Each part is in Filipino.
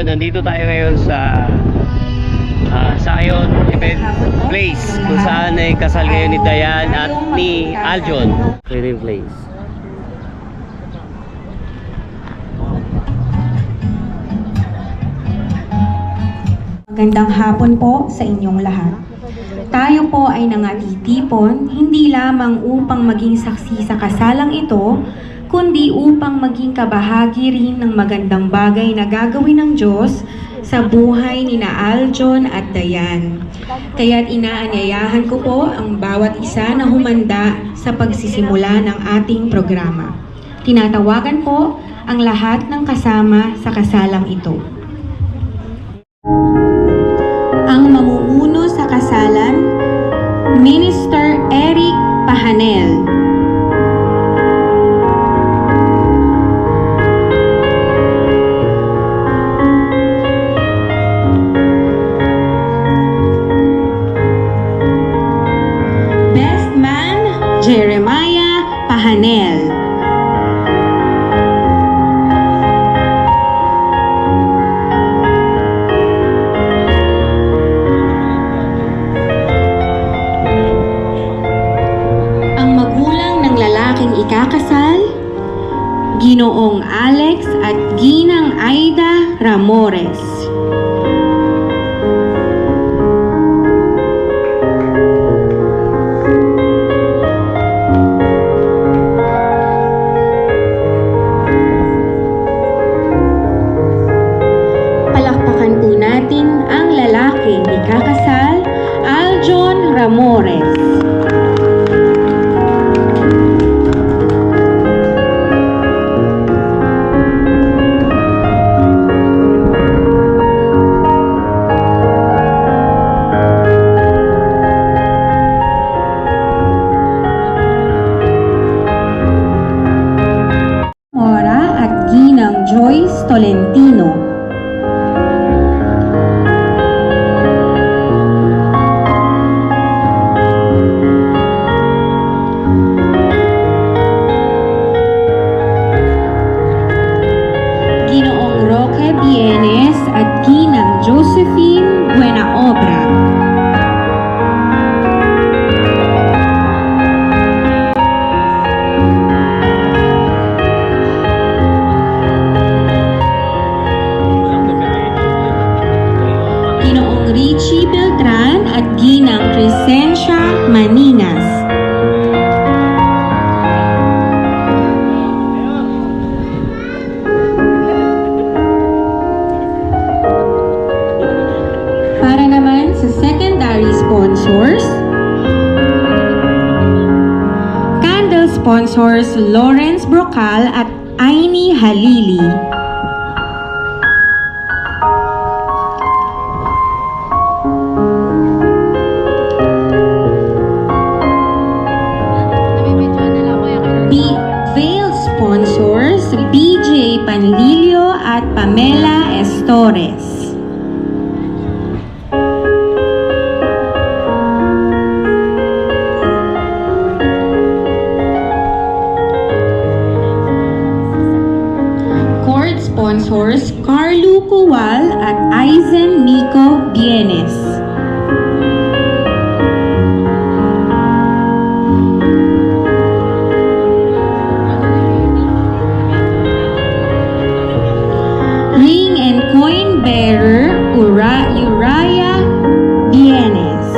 Ayun, nandito tayo ngayon sa Zion Event Place kung saan ay kasal ngayon ni Dayan at ni Aljon. Wedding Place. Magandang hapon po sa inyong lahat. Tayo po ay nangatitipon hindi lamang upang maging saksi sa kasalang ito, kundi upang maging kabahagi rin ng magandang bagay na gagawin ng Diyos sa buhay ni na Aljon at Dayan. Kaya't inaanyayahan ko po ang bawat isa na humanda sa pagsisimula ng ating programa. Tinatawagan po ang lahat ng kasama sa kasalang ito. Ang mamumuno sa kasalan, Minister Eric Pahanel. Best Man, Jeremiah Pahanel. Ikakasal, Ginoong Alex at Ginang Aida Ramores. Palakpakan po natin ang lalaking ikakasal, Aljon Ramores. Joyce Tolentino. Ginoong Roque Bienes at Ginang Josephine Buenaobra. Richie Beltran at Ginang Crescencia Maninas. Para naman sa secondary sponsors, candle sponsors Lawrence Brocal at Aini Halili. Sponsors BJ Panlilio at Pamela Estores. Court sponsors Carlo Cual at Aizen Nico Bienes. Ring and coin bearer Uriah Bienes.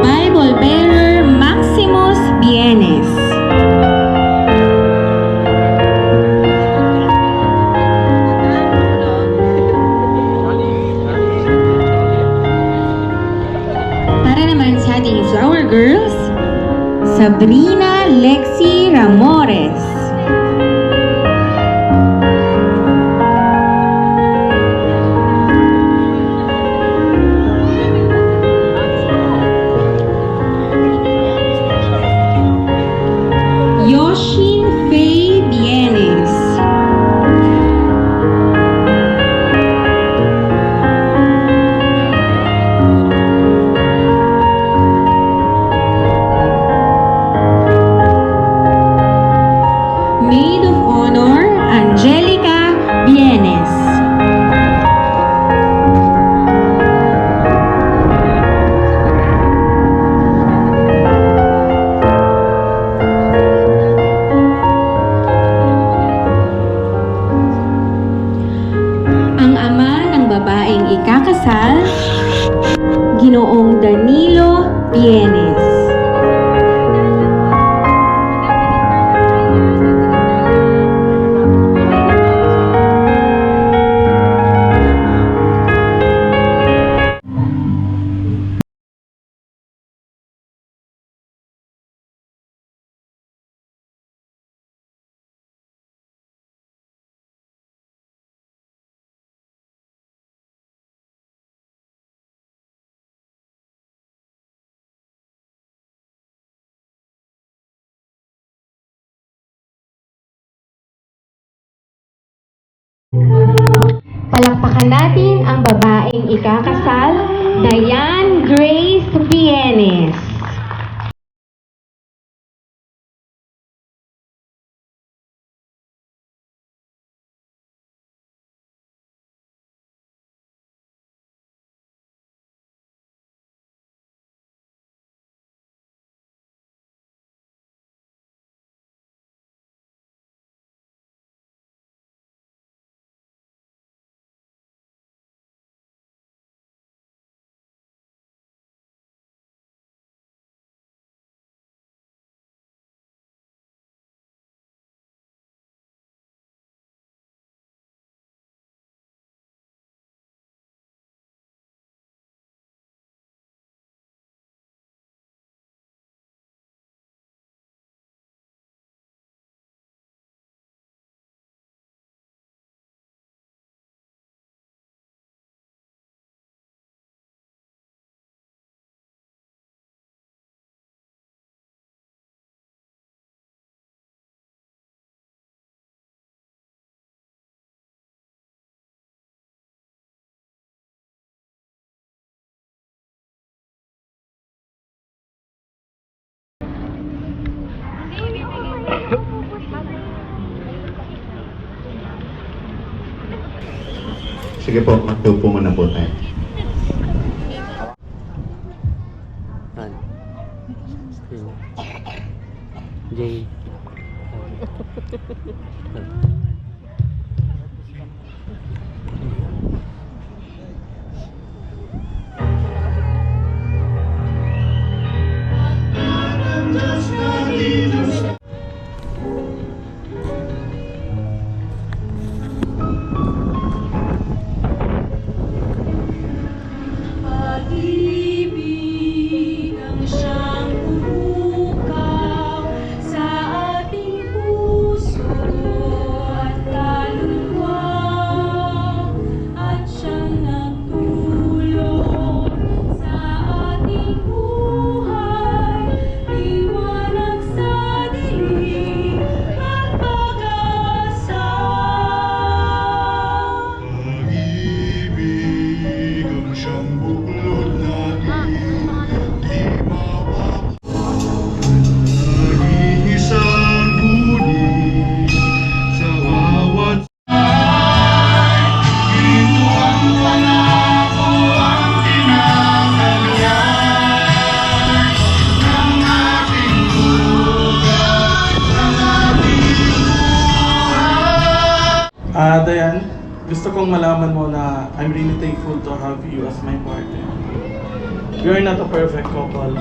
Bible bearer Maximus Bienes. Flower Girls, Sabrina Lexi Ramores. Yoshin Faye Bienes. Palakpakan natin ang babaeng ikakasal, Diane Grace Pienes. Sige po, magtupo muna po tayo. Yan. Jay. Pag-ibig ang siyang umukaw sa ating puso at kaluluwa, at siyang nagtulong sa ating buhay, liwanag sa dilim at pag-asa. Pag-ibig ang siyang buklod natin, di Nag-iisang bunig sa bawat ito ang pangako, ang tinatagyan ng ating buhay, ng ating buhay. Diane, gusto kong malaman mo na I'm really thankful to have you as my partner. We are not a perfect couple,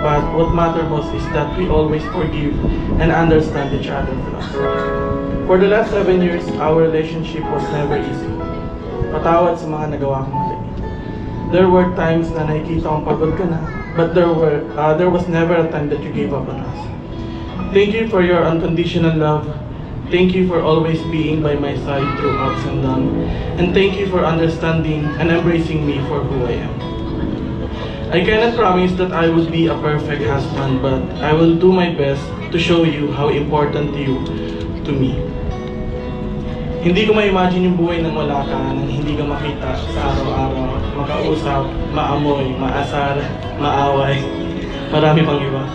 but what matters most is that we always forgive and understand each other's flaws. For the last 7 years, our relationship was never easy. Patawad sa mga nagawa kong mali. There were times na nakikita kong pagod ka na, but there was never a time that you gave up on us. Thank you for your unconditional love. Thank you for always being by my side through ups and downs. And thank you for understanding and embracing me for who I am. I cannot promise that I will be a perfect husband, but I will do my best to show you how important you to me. Hindi ko ma-imagine yung buhay nang wala ka, nang hindi ka makita sa araw-araw, makausap, maamoy, maasar, maaway, marami pang iba.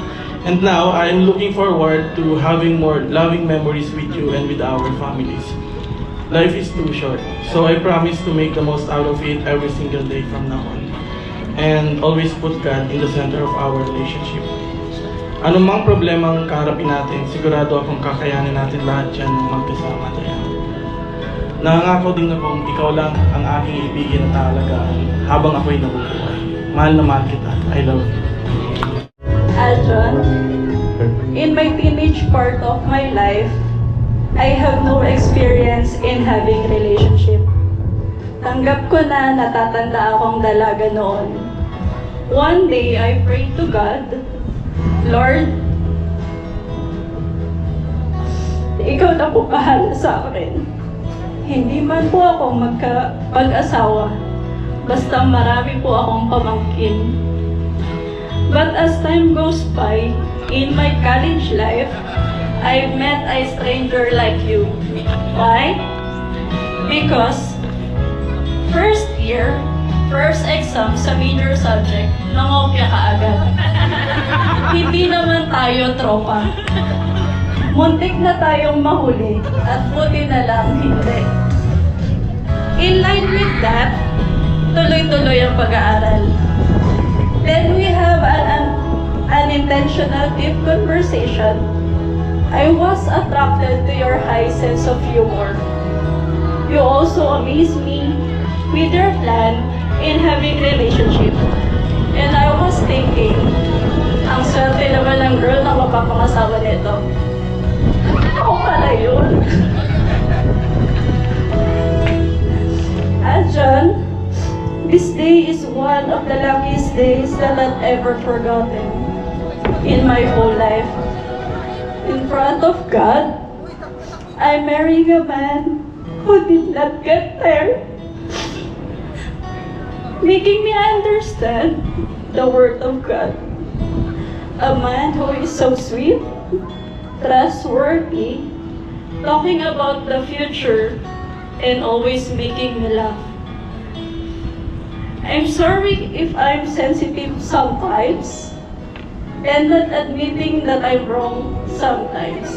And now, I am looking forward to having more loving memories with you and with our families. Life is too short, so I promise to make the most out of it every single day from now on. And always put God in the center of our relationship. Anumang problemang kaharapin natin, sigurado akong kakayanin natin lahat yan magkasama tayo. Nangangako din akong ikaw lang ang aking ibigin at taalagaan habang ako'y nabubuhay. Mahal na mahal kita. I love you. Aljon, in my teenage part of my life, I have no experience in having relationship. Tanggap ko na natatanda akong dalaga noon. One day, I prayed to God, Lord, ikaw na po bahala sa akin. Hindi man po ako magkapag-asawa, basta marami po akong pamangkin. But as time goes by, in my college life, I met a stranger like you. Why? Because first year, first exam sa major subject, nangopya ka agad. Hindi naman tayo tropa. Muntik na tayong mahuli at buti na lang hindi. In line with that, tuloy-tuloy ang pag-aaral. Then we have an unintentional deep conversation. I was attracted to your high sense of humor. You also amaze me with your plan in having relationship. And I was thinking, ang swerte naman ng girl na mapapangasawa nito. Ako pala yun. John, this day is one of the luckiest days that I've ever forgotten in my whole life. In front of God, I'm marrying a man who did not get there, making me understand the word of God. A man who is so sweet, trustworthy, talking about the future, and always making me laugh. I'm sorry if I'm sensitive sometimes, and not admitting that I'm wrong sometimes.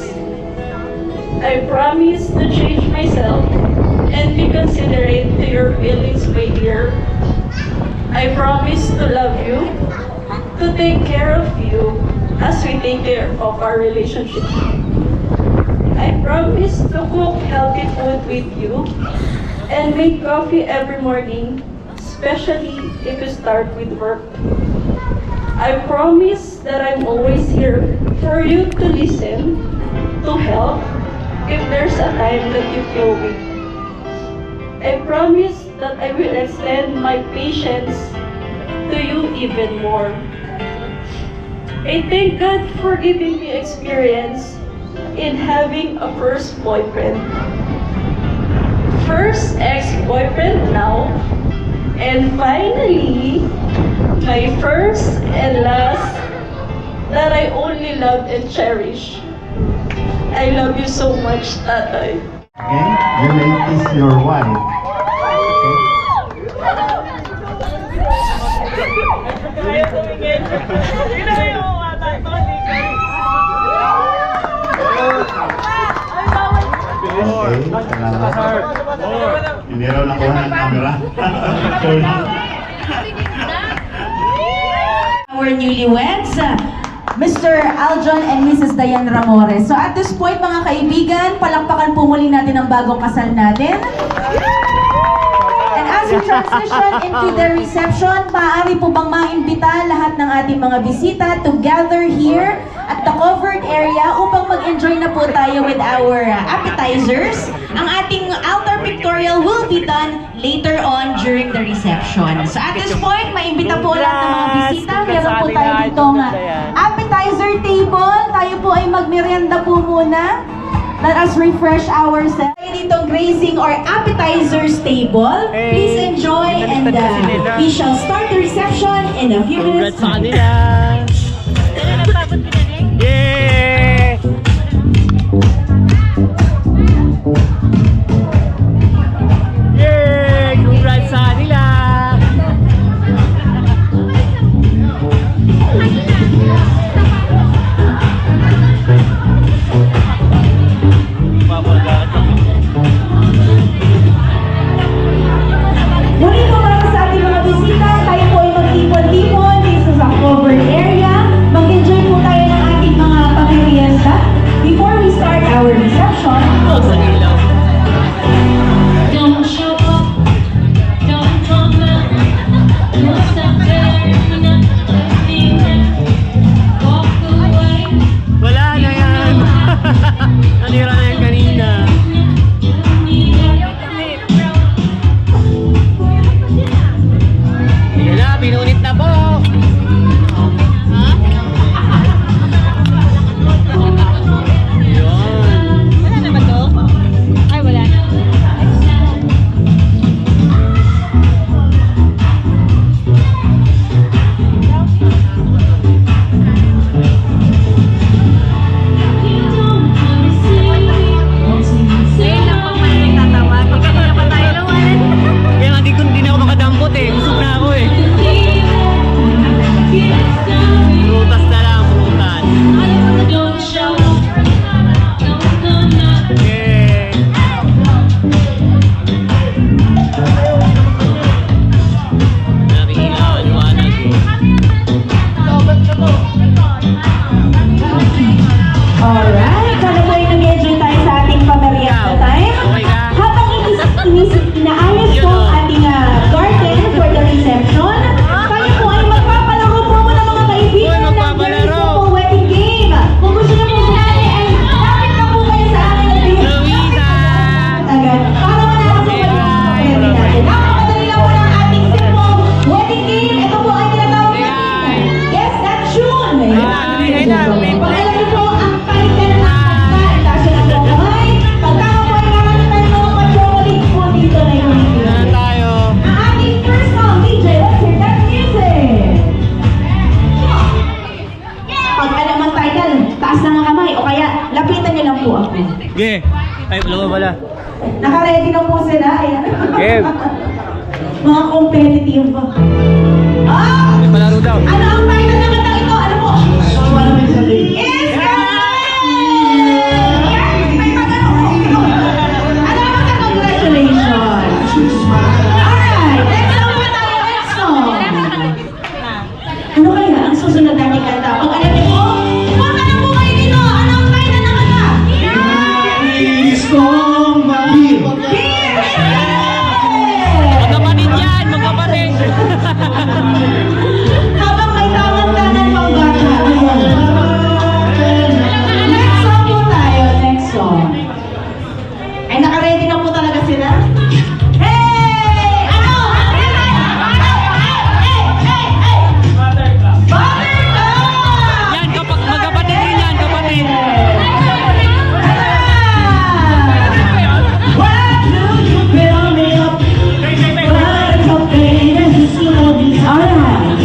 I promise to change myself and be considerate to your feelings, my dear. I promise to love you, to take care of you as we take care of our relationship. I promise to cook healthy food with you and make coffee every morning, especially if you start with work. I promise that I'm always here for you to listen, to help, if there's a time that you feel weak. I promise that I will extend my patience to you even more. I thank God for giving me experience in having a first boyfriend. First ex-boyfriend now, and finally, my first and last that I only love and cherish. I love you so much, Tatay. Okay? The lady is your wife. Okay, salamat. Hindi raw nakuha ng camera. Our newlyweds, Mr. Aljon and Mrs. Diane Ramores. So at this point, mga kaibigan, palakpakan po muli natin ang bagong kasal natin. And as we transition into the reception, maaari po bang maimbita lahat ng ating mga bisita to gather here at the covered area upang mag-enjoy na po tayo with our appetizers. Ang ating altar pictorial will be done later on during the reception. So at this point, maimbita po lahat ng mga bisita. Meron po tayo ditong appetizer table. Tayo po ay magmerienda po muna. Let us refresh ourselves. Tayo ditong grazing or appetizers table. Please enjoy and we shall start the reception in a few minutes. Congrats sa kanila! Yeah! Yeah! Congrats sa kanila! Muli po para sa ating mga bisita, tayo po ay magtipon-tipon dito sa covered area. Pag alam niyo po ang title ng kanta, itaas niyo po ang kamay. Pagka po ay nakalitan mo, mag-chocolate po dito na yung Saan tayo? ang ating first song, DJ, let's hear that music! Pag alam ang title, taas lang ang kamay, o kaya lapitan niyo lang po ako. Ge! Ay, dalawa pala. Naka-ready na po sila, ayan. Game! Mga competitive. Ah! May palaro daw. Ano ang title ng kanta ito? Ano po? Is correct! Yes! May magano. Ano ang mga congratulations? Alright, next song pa tayo, next song. Ano kaya ang susunod natin kanta? Pag alam niyo po, punta na po kayo dito. Ano ang title ng kanta? Magkapatid yan! Magkapatid! Habang may tangan-tangan pang bata. Next song po tayo, next song. Ay, naka-ready na po talaga sila? Hey! Ano? Buttercup! Yan, magkapatid rin yan, kapatid! Why do you build me up? Buttercup, baby, this is all these alright.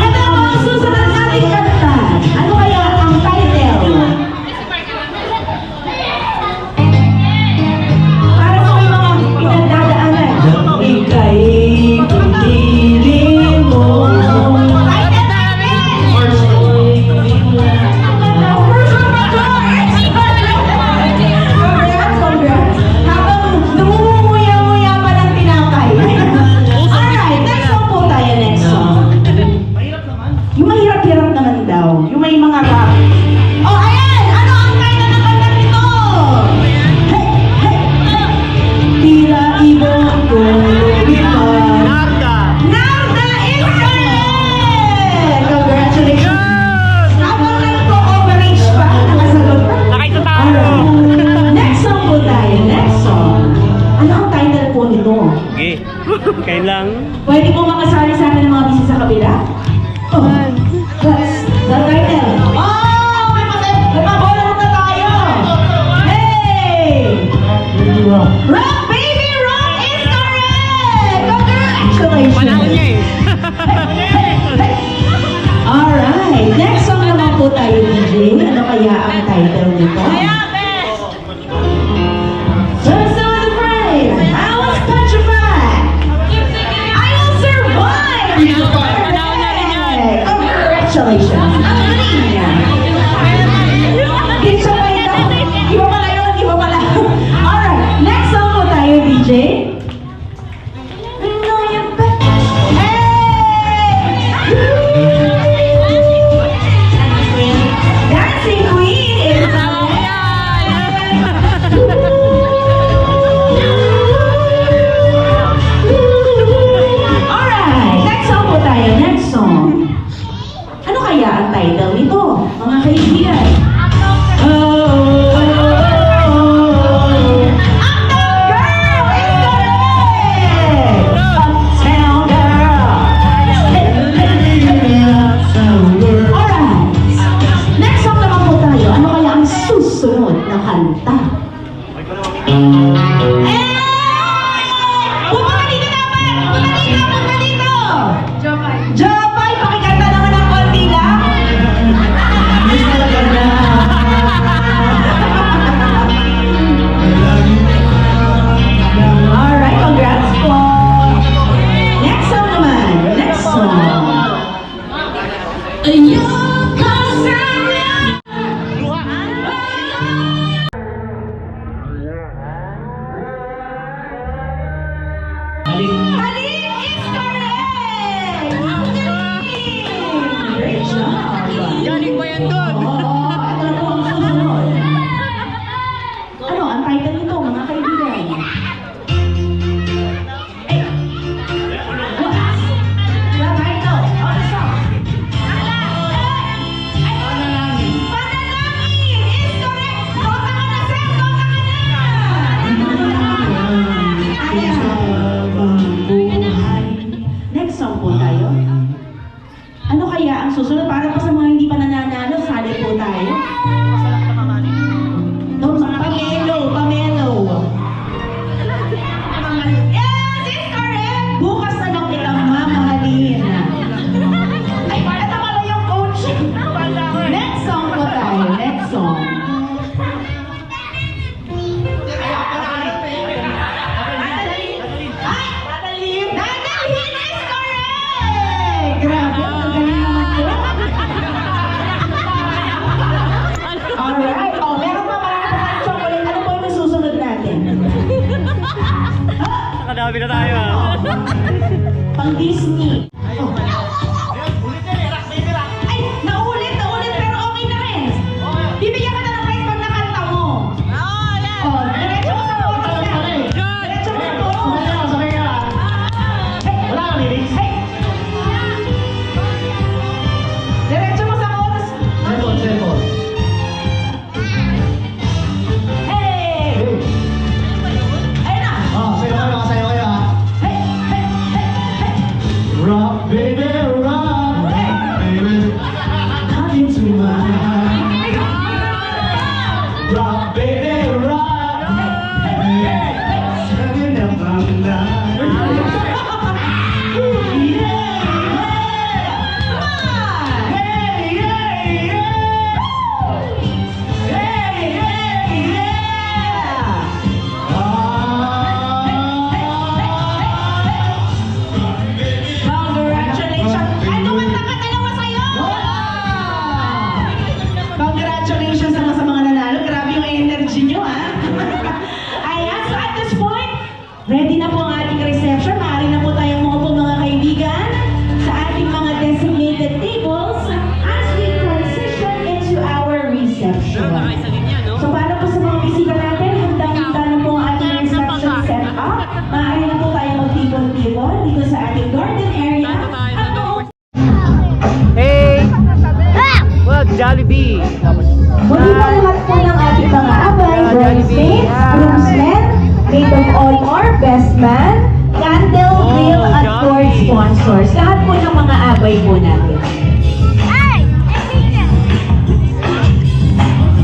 Ito ang susunod nating kanta. Ano kaya ang title? Para sa may mga pinagdadaanan. Ika'y pumili mo. Title namin! First Congrats. Habang namumuya-muya pa ng tinapay. Alright, next song po tayo, next song. Yung mahirap-hirap naman daw. Yung may mga rap. Oh, ayan! Ano ang title ng kanta nito? Tira ibon ko lumipad. Narda! Narda is correct! Congratulations! Habang nagpo-overage pa, nakasagot pa. Nakita tayo! Alright. Next song po tayo, next song. Ano ang title po nito? Ge! Kailang... Pwede po makasali sa atin ng mga bisita sa kabila? Oh, what's the title? Oh, may pabola na tayo! Hey! Rock Baby Rock is correct! Congratulations! Panahon niya eh! Alright, next song naman po tayo, DJ. Ano kaya ang title nito? Just so afraid, I was petrified. I will survive! Panahon na rin yan! Congratulations! Ang galing niya! Hindi siya pa ito. Iba pala yun, iba pala. Alright, next song po tayo, DJ. Dancing Queen is Alright, next song po tayo, next song. Ano kaya ang title nito, mga kaibigan? Uptown Girl is correct! Uptown Girl! Alright, next song naman po tayo. Ano kaya ang susunod na kanta? Pumunta dito dapat! Pumunta dito! Jopay, pakikanta naman ng konti lang. Alright, congrats po. Next song naman. Next song. Ayun, kasama. Halik is correct! Great job! Galing ba yan doon? Oo, ito na po ang susunod. Ano ang title nito, mga kaibigan? Eh, what's the title of the song? Panalangin is correct! Kota ka na, sir! Kota ka na! Next song po tayo. Ano kaya ang susunod para pa sa mga hindi pa nananalo sa Pang Disney. Ay, naulit, pero okay na rin. Bibigyan ka na ng prize pag nakanta mo. Oh, diretso mo sa chorus na. Diretso mo sa chorus. Hey! Wala kang lyrics? Hey! Diretso mo sa chorus. Hey! Ayun na! Hey! Hey! Hey! Rock, baby, rock, baby. Come into my heart. Rock, baby, rock, baby. Seven of Congratulations! Ay, tumanta ka dalawa sa'yo! Congratulations naman sa mga nanalo. Grabe yung energy nyo, ha? Ayan, so at this point, ready na po ang ating reception. Maaari na po tayong umupo mga kaibigan sa ating mga designated tables as we transition into our reception. So para po sa mga bisita natin, handang-handa na po ang ating reception setup. Maaari na po tayong mag-table dito sa ating garden area. At noong Hey! Well, Jollibee! muli po lahat po ng ating mga abay, bridesmaids, groomsmen, maid of honor, best man, candle, grill, at board sponsors. Lahat po ng mga abay po natin.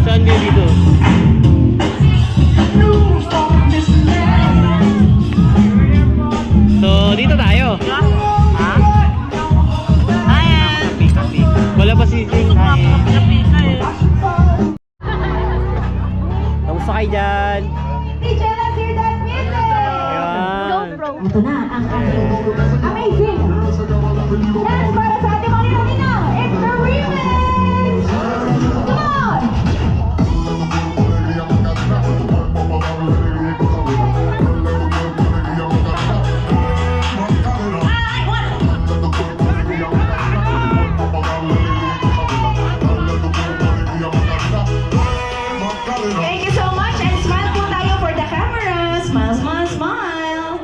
Saan kayo dito? So, dito tayo. Ha? Wala pa si Kamusta kayo dyan? Ayan. Ito na ang amazing dance para sa ating mga ninong. It's the remix! Come on! Ay, one! Thank you so much and smile po tayo for the camera. Smile, smile, smile.